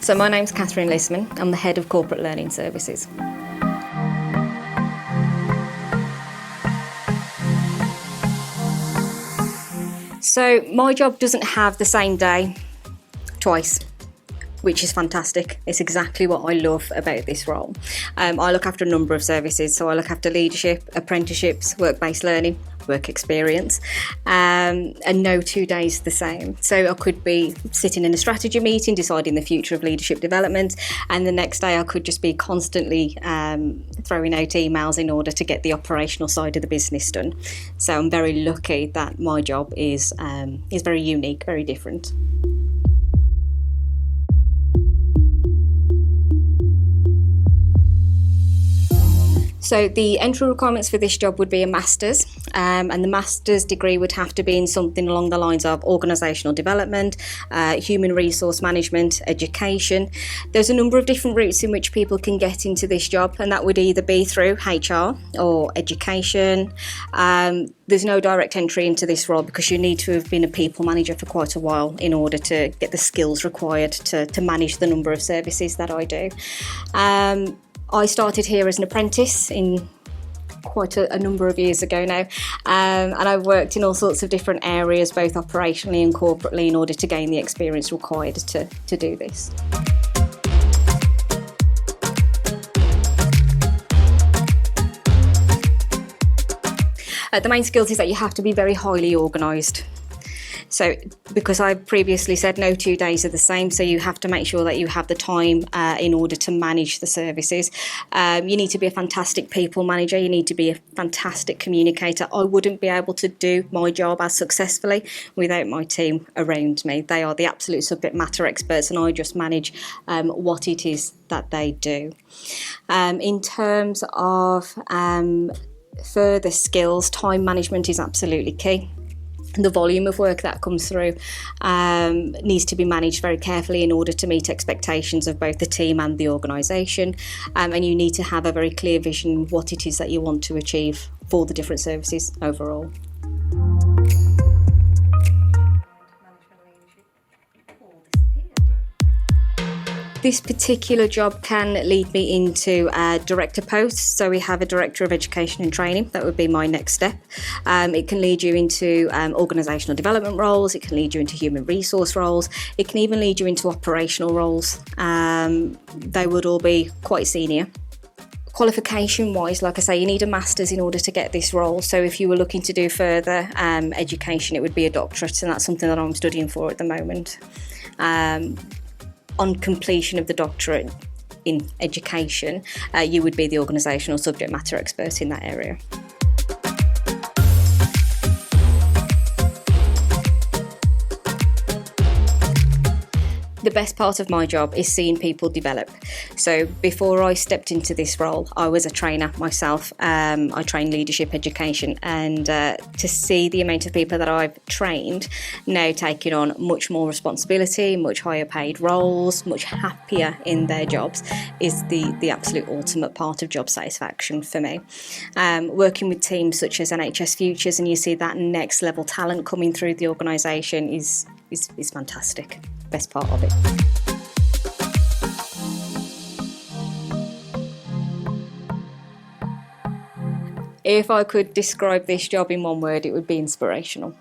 So my name's Catherine Lisman. I'm the Head of Corporate Learning Services. So my job doesn't have the same day twice, which is fantastic. It's exactly what I love about this role. I look after a number of services, so I look after leadership, apprenticeships, work-based learning, work experience, and no 2 days the same. So I could be sitting in a strategy meeting deciding the future of leadership development, and the next day I could just be constantly throwing out emails in order to get the operational side of the business done. So I'm very lucky that my job is very unique, very different. So the entry requirements for this job would be a master's, and the master's degree would have to be in something along the lines of organisational development, human resource management, education. There's a number of different routes in which people can get into this job, and that would either be through HR or education. There's no direct entry into this role because you need to have been a people manager for quite a while in order to get the skills required to manage the number of services that I do. I started here as an apprentice in quite a number of years ago now, and I've worked in all sorts of different areas, both operationally and corporately, in order to gain the experience required to do this. The main skills is that you have to be very highly organised. So because I previously said no 2 days are the same, so you have to make sure that you have the time in order to manage the services. You need to be a fantastic people manager, you need to be a fantastic communicator. I wouldn't be able to do my job as successfully without my team around me. They are the absolute subject matter experts, and I just manage what it is that they do. In terms of further skills, time management is absolutely key. The volume of work that comes through needs to be managed very carefully in order to meet expectations of both the team and the organisation, and you need to have a very clear vision of what it is that you want to achieve for the different services overall. This particular job can lead me into director posts. So we have a Director of Education and Training. That would be my next step. It can lead you into organisational development roles. It can lead you into human resource roles. It can even lead you into operational roles. They would all be quite senior. Qualification wise, like I say, you need a master's in order to get this role. So if you were looking to do further education, it would be a doctorate, and that's something that I'm studying for at the moment. On completion of the doctorate in education, you would be the organisational subject matter expert in that area. The best part of my job is seeing people develop. So before I stepped into this role, I was a trainer myself. I trained leadership education, and to see the amount of people that I've trained now taking on much more responsibility, much higher paid roles, much happier in their jobs is the absolute ultimate part of job satisfaction for me. Working with teams such as NHS Futures, and you see that next level talent coming through the organisation is fantastic. Best part of it. If I could describe this job in one word, it would be inspirational.